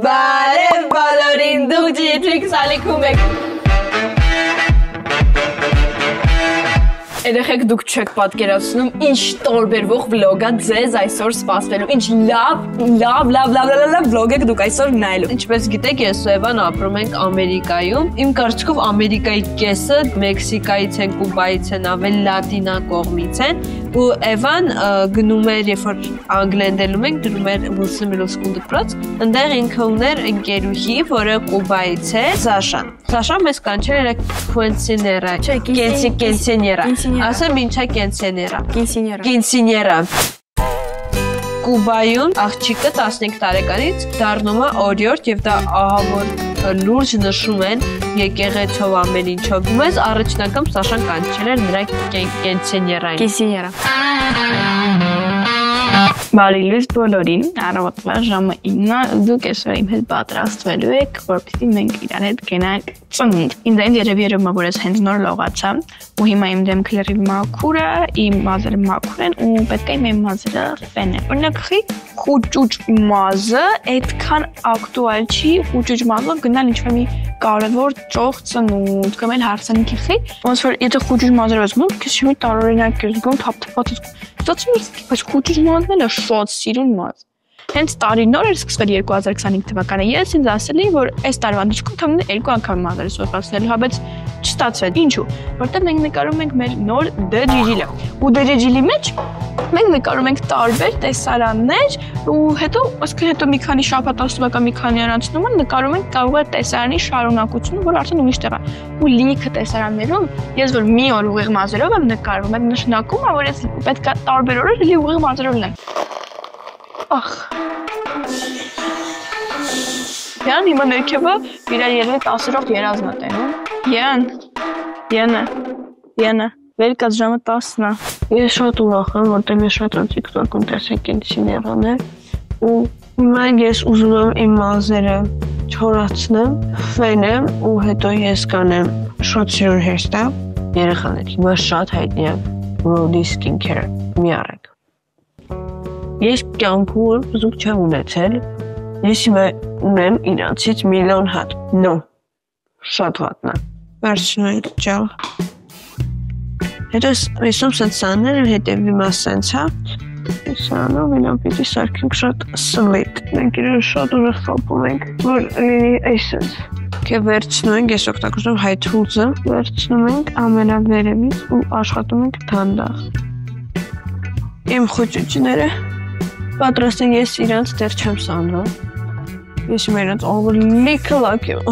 Բարև բոլորին, դուք ջիտրիկ սալիքում եք։ Երեխեք դուք չեք պատկերացնում ինչ տարբերվող վլոգա ձեզ այսօր սպասվելու, ինչ լավ վլոգ եք դուք այսօր նայելու։ Ինչպես գիտեք, ես ու Էվան ապրում ենք Ամերիկայում։ Իմ կարծիքով Ամերիկայի կեսը Մեքսիկայից են, Կուբայից են, ավելի լատինա կողմից են։ Ու Էվան գնում էր, երբ որ անգլիայում ենք, դրում էր Wilson Middle School դպրոց, այնտեղ ինքը ուներ ընկերուհի, որը Կուբայից է, Սաշան։ Սաշան մեզ կանչել էր Quinceañera, Quinceañera։ Ասեմ ինչա Quinceañera։ Կուբայում աղջիկը 15 տարեկանից դառնում է օրիորդ եւ դա ահավոր լուրջ նշում են եկեղեցով ամեն ինչով։ Մեզ առաջնական Սաշան կանչել էր նրա Quinceañera։ Բարի լույս բոլորին, առավոտվա ժամը 9-ը դուք այսօր իմ հետ պատրաստվելու եք, որպեսզի մենք իրար հետ գնանք ծնունդ։ Ինձ երևի երևում է, որ ես հենց նոր լողացա, ու հիմա իմ դեմքը լրիվ մաքուր է, իմ մազերը մաքուր են ու պետք է իմ մազերը ֆեն են։ Օրինակ խուճուճ մազը այդքան ակտուալ չի, խուճուճ մազը գնալ ինչ-որ մի կարևոր ճոխ ծնունդ կամ այլ հարսանիքի խի, ոնց որ եթե խուճուճ մազերը զգում, քեզ մի տարօրինակ ես զգում, թափթփած բայց խուճուճ մազն էլ է շատ սիրուն մազ։ Հենց տարի նոր էր սկսվել 2025 թվականը, ես ինձ ասել էի, որ այս տարվա դժքում թվում է 2 անգամ մազերը սովորացնելու, հա բայց չստացվեց։ Ինչու՞։ Որտեղ մենք նկարում ենք մեր նոր դեջիջիլը։ Ու դեջիջիլի մեջ մենք նկարում ենք տարբեր տեսարաններ ու հետո, ասենք հետո մի քանի շաբաթ ասում կամ մի քանի օր անցնում են նկարում ենք կարող է տեսարանի շարունակությունը, որ արդեն ուրիշ տեղ է։ Ու լիքը տեսարաններում ես որ մի օր ուղիղ մազերով եմ նկարվում, այդ նշանակում է, որ ես պետք է տարբեր օրեր լի ուղիղ մազերով լինեմ։ Ախ։ Յան հիմա ներքևը իրար երևի 10-րդ երազն է տենում։ Յանը, վեր կաց ժամը 10-ն է։ Ես շատ ուրախ եմ, որտեղ ես շատ եմ TikTok-ում տեսել Quinceañera-ներ ու հիմա ես ուզում եմ իմ մազերը չորացնեմ, ֆենեմ ու հետո ես կանեմ շատ սիրուն hairstyle երեխաներ։ Հիմա շատ հայտնի է Rody Skincare, մի առեք։ Ես կյանքում զուգ չեմ ունեցել, ես հիմա ունեմ իրանցից միլիոն հատ, նո, շատ վատն է, վերջնում ենք ճալ, հետո եսում սենց սանել հետևի մաս սենց հա, սանով իրան պիտի սարքենք շատ սլիտ, մենք իրան շատ ուրախ խապում ենք, որ լինի այսենց, կե վերջնում ենք, ես օգտագործում հայ թուլզը, վերջնում ենք ամենավերևից ու աշխատում ենք դանդաղ, իմ խոճուճները պատրաստ են ես իրանց դեր չեմ սանրում, ես իմ իրանց ողոր լիքը լակ եմ,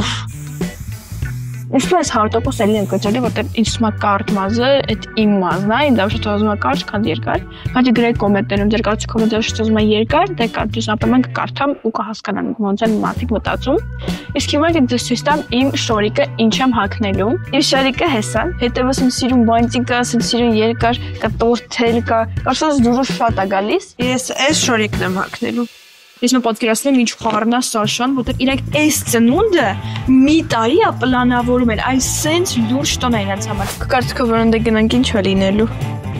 Իսկ ես 100% էլի եմ կճելի, որտեղ ինձ թվում է կարճ մազը, այդ իմ մազն է, ինձ ոչ ուզում է կարճ, քան երկար։ Բայց գրեթե կոմենտներում ձեր կարծիքով ձեր ուզում է երկար, դե կարճ ապա մենք կարդամ ու կհասկանանք ոնց են մարդիկ մտածում։ Իսկ հիմա դες ցույցտամ իմ շորիկը ինչ եմ հագնելու։ Իմ շորիկը հեսա, հետևս իմ սիրուն բանտիկը, իմ սիրուն երկար կտորթել կա, կարծես դուրս շատ է գալիս։ Ես այս շորիկն եմ հագնելու։ Ես մը պատկերացնում եմ ինչ խառնա Սաշան, որտեղ իրենք այս ծնունդը մի տարի է պլանավորում են, այս սենց լուրջ տոն է իրենց համար։ Կարծիքով որ ընդ գնանք ինչ է լինելու։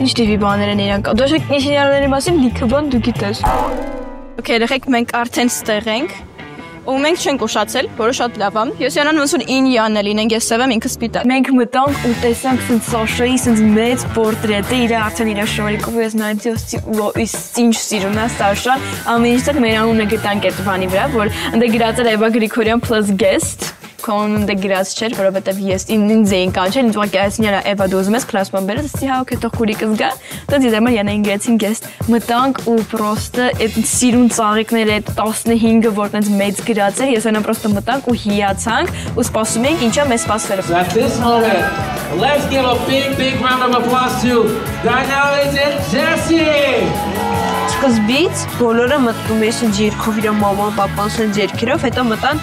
Ինչ տիպի բաներ են իրանք։ Դու եք Quinceañera-ների մասին լիքը բան դու գիտես։ Okay, երեխեք մենք արդեն ստեղ ենք։ Ու մենք չենք ուշացել, որը շատ լավ է։ Ես յանան ոնց որ 9-ն լինենք, ես սև եմ, ինքը սպիտակ։ Մենք մտանք ու տեսանք սենց Սաշայի սենց մեծ պորտրետը, իր արդեն իր շորիկով ես նայեցի, ինչ սիրուն է Սաշան, ամեն ինչը մեր անունը գտանք այդ բանի վրա, որ ընդ գրած էր Eva Grigoryan plus guest, քոնն դե գրած չէր, որովհետև ես ինձ էին կանչել, ինձ ուղղակի ասին Էվա դու ուզում ես քլասման բերես, ասի հա օքեյ թող քուրիկս գա, դից իդեմ յանա ինգրեցին guest, մտանք ու պրոստը այդ սիրուն ծաղիկները այդ 15-ը որ տենց մեծ գրած էր, ես այնա պրոստը մտանք ու հիացանք ու սպասում էինք ինչա մեզ սպասվել։ At this moment, let's give a big round of applause to Danielle and Jessie. Սկզբից բոլորը մտնում են սենց երկով իր մաման, պապան սենց երկերով, հետո մտան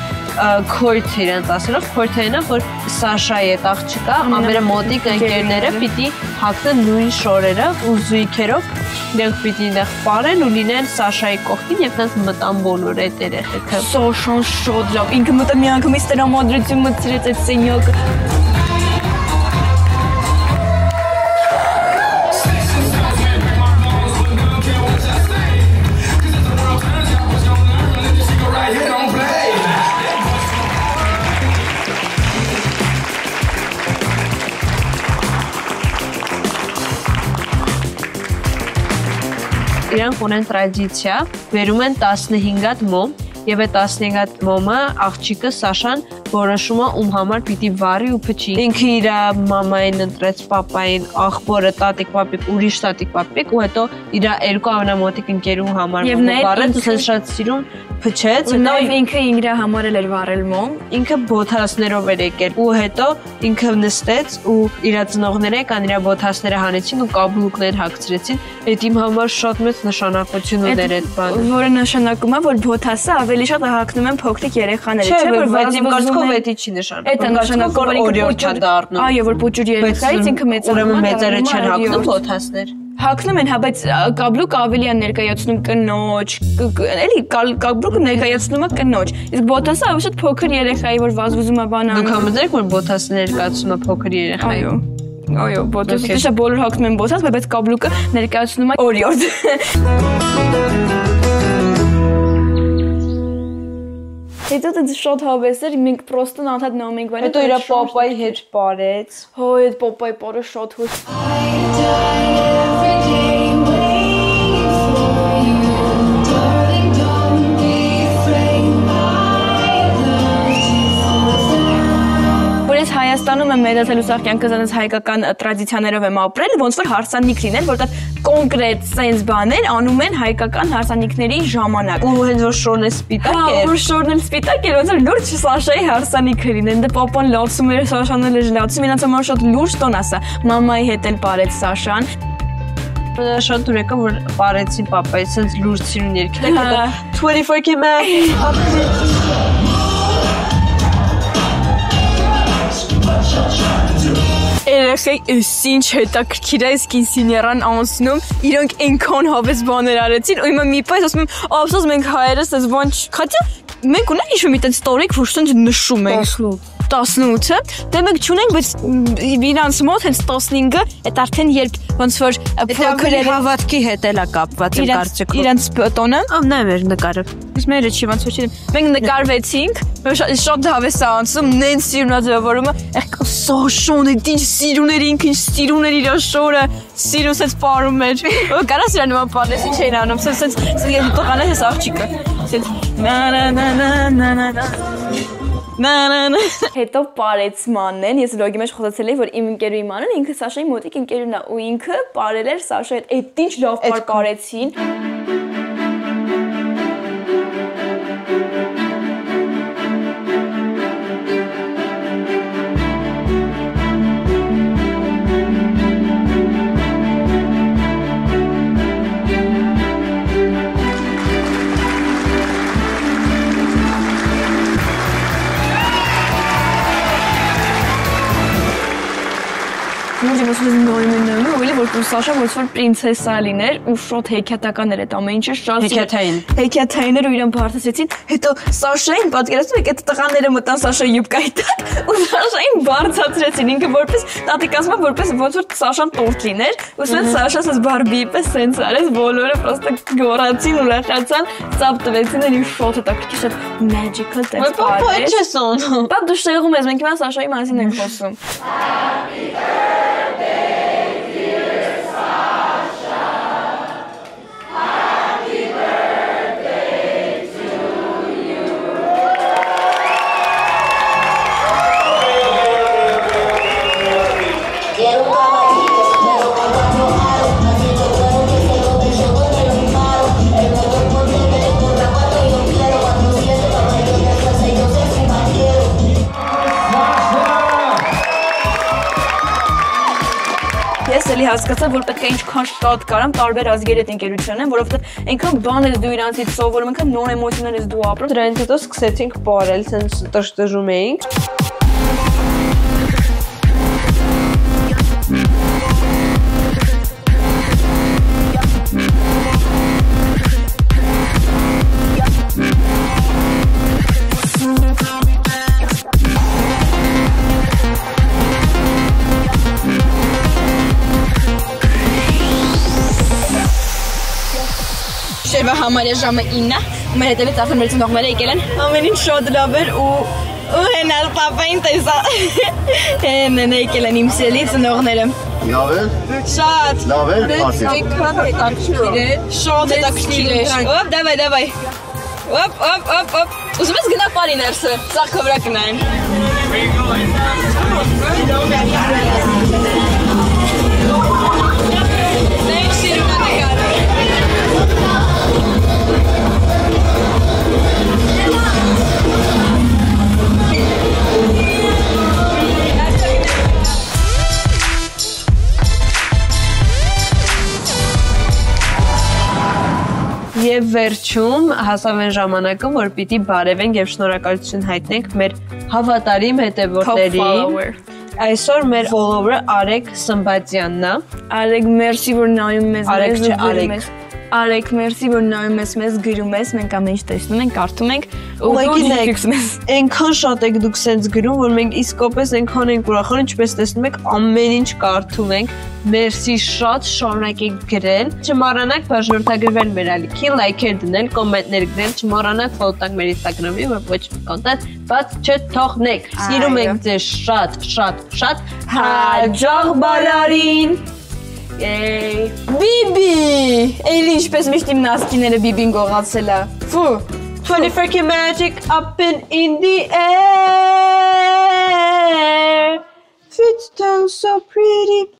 քոյթ իրենց ասելով, քոյթը այնա, որ Սաշայի այդ աղջիկա, ամենամոտիկ ընկերները պիտի հագնեն նույն շորերը ու զույգերով, իրենք պիտի այնտեղ պարեն ու լինեն Սաշայի կողքին եւ նրանց մտան բոլոր այդ երեխեքը։ Սաշան շատ լավ, ինքը մտա մի անգամ իսկ տրամադրություն մտցրեց այդ սենյակը։ Hit on play. իրանք ունեն տրադիցիա, վերում են 15-հատ մոմ եւ այդ 15-հատ մոմը աղջիկը Սաշան որոշում է ում համար պիտի վարի ու փչի։ Ինքը իր մամային ընտրեց, պապային, աղբորը, տատիկ, պապիկ, ուրիշ տատիկ, պապիկ ու հետո իր երկու ամենամոտիկ ընկերու համար վարեց, ու շատ սիրուն փչեց։ Հետո ինքը իր համար էր վարել մոմ, ինքը բոթասներով էր եկել ու հետո ինքը նստեց ու իր ծնողները կան իր բոթասները հանեցին ու կաբլուկներ հագցրեցին։ Այդ իմ համար շատ մեծ նշանակություն ուներ այդ բանը։ Որը նշանակում է, որ բոթասը ավելի շատ հագնում են փոքրիկ երեխաները, չէ՞ որ բայց իմ կարծիքով դա չի նշանակում։ Այդ նշանակում որ օրիորդ չա դառնում։ Այո, որ պոճուր երեխայից ինքը մեծանում է, մեծերը չեն հագնում բոթասներ։ Հագնում են, հա, բայց կաբլուկը ավելի է ներկայացնում կնոջ, էլի կաբլուկը ներկայացնում է կնոջ, իսկ բոթասը ավելի շատ փոքր երեխայի, որ վազվզում է բան անում։ Դուք համաձայնեք, որ բոթասը ներկայացնում է փոքր երեխայի։ Այո, բոթասը դե բոլոր հագնում են բոթաս, բայց կաբլուկը ներկայացնում է օրիորդ։ Հետո դա շատ հավես էր, մենք պրոստը անդադ նայում ենք վայրը։ Հետո իր պապայի հետ պարեց։ Հո, այդ պապայի պարը շատ հուր։ Հայաստանում եմ մեծացել ու սաղ կյանքս այնպես հայկական տրադիցիաներով եմ ապրել, ոնց որ հարսանիք լինեն, որտեղ կոնկրետ սենց բաներ անում են հայկական հարսանիքների ժամանակ։ Ու հենց որ շորն է սպիտակ էր։ Որ շորն էլ սպիտակ էր, ոնց որ լուրջ Սաշայի հարսանիքը լինեն։ Դե պապան լացում էր, Սաշան էլ էր լացում, ինձ համար շատ լուրջ տոն ասա։ Մամայի հետ էլ պարեց Սաշան։ Շատ դուր եկա որ պարեցին պապայի, սենց լուրջ սիրուն երգել եք, 24K man։ Երեխեք ինչ հետաքրքիր է իսկ ինսիներան անցնում, իրանք այնքան հավես բաներ արեցին, ու հիմա մի պես ասում եմ, ափսոս մենք հայերս այս բան չքացա, մենք ունենք ինչ-որ մի տենց ստորիկ, որ շունչ նշում ենք։ 18-ը, դե մենք չունենք, բայց իրանց մոտ հենց 15-ը, այդ արդեն երբ ոնց որ փոքր հավատքի հետ էլա կապված եմ կարծիքով։ Իրանց տոնը, նա մեր նկարը։ իսկ մերը չի ոնց որ չի։ Մենք նկարվեցինք, շատ հավես է անցում, նենց սիրունաձևավորումը, Սաշոն է ինչ սիրուն էր ինքը, ինչ սիրուն էր իր շորը, սիրուն սենց պարում էր։ Կարաս իրա նման պարես, ինչ էին անում, սենց տղան է հես աղջիկը, սենց Հետո պարեցմանն են, ես վլոգի մեջ խոսացել էի, որ իմ ընկերուի մանն ինքը Սաշայի մոտիկ ընկերուն է ու ինքը պարել էր Սաշայի հետ, այդ ինչ լավ պար կարեցին։ Որ Սաշա ոնց որ պրինցեսա լիներ ու շատ հեքիաթական էր այդ ամեն ինչը շատ հեքիաթային էր ու իրեն բարձրացրեցին հետո Սաշային պատկերացնում եք այդ տղաները մտան Սաշայի յուբկայի տակ ու Սաշային բարձրացրեցին ինքը որպես տատիկ ասում է որպես ոնց որ Սաշան տորտ լիներ ու սենց Սաշա սենց բարբիի պես սենց արեց բոլորը պրոստը գոռացին ուրախացան ծափ տվեցին ու շատ հետաքրքիր շատ magical տես պապա չես անում պապ դու շեղում ես մենք հիմա Սաշայի մասին ենք խոսում Էլի հասկացա, որ պետք է ինչքան շատ կարամ տարբեր ազգերի հետ ընկերություն եմ, որովհետև այնքան բան ես դու իրանցից սովորում, այնքան նոր էմոցիաներ ես դու ապրում։ Դրանից հետո սկսեցինք պարել, ցենց տժտժում էինք։ Շերվա համարյա ժամը 9-ը, մեր հետևից արդեն մեր ծնողները եկել են, ամեն ինչ շատ լավ էր ու հենալ պապային տեսա, հեն եկել են իմ սիրելի ծնողները։ Լավ է։ Շատ։ Լավ է, ասի։ Այնքան հետաքրքիր է։ Շատ հետաքրքիր է։ Ոպ, դավայ։ Ոպ։ Ուզում ես գնա բարի ներսը։ Ծաղկը վրա գնային։ Մենք սիրուն ատեկար։ Եվ վերջում հասավ այն ժամանակը, որ պիտի բարևենք եւ շնորհակալություն հայտնենք մեր հավատարիմ հետևորդներին։ Այսօր մեր follower Արեգ Սմբատյանն է։ Արեգ, մերսի, որ նայում ես Արեգ չէ, Արեգ։ Արեգ, մերսի, որ նայում ես մեզ, գրում ես, մենք ամեն ինչ տեսնում ենք, կարդում ենք, ու գիտեք, այնքան շատ եք դուք սենց գրում, որ մենք իսկապես այնքան ենք ուրախանում, ինչպես տեսնում եք, ամեն ինչ կարդում ենք։ Մերսի շատ, շարունակեք գրել, չմոռանաք բաժանորդագրվել մեր ալիքին, լայքեր դնել, կոմենտներ գրել, չմոռանաք follow տանք մեր Instagram-ի, որ ոչ մի կոնտենտ բաց չթողնեք։ Սիրում ենք ձեզ շատ։ Հաջող բոլորին։ Բիբի, էլի ինչպես միշտ իմ նասկիները բիբին գողացել է, ֆու, 24K magic up in the air, it's so pretty.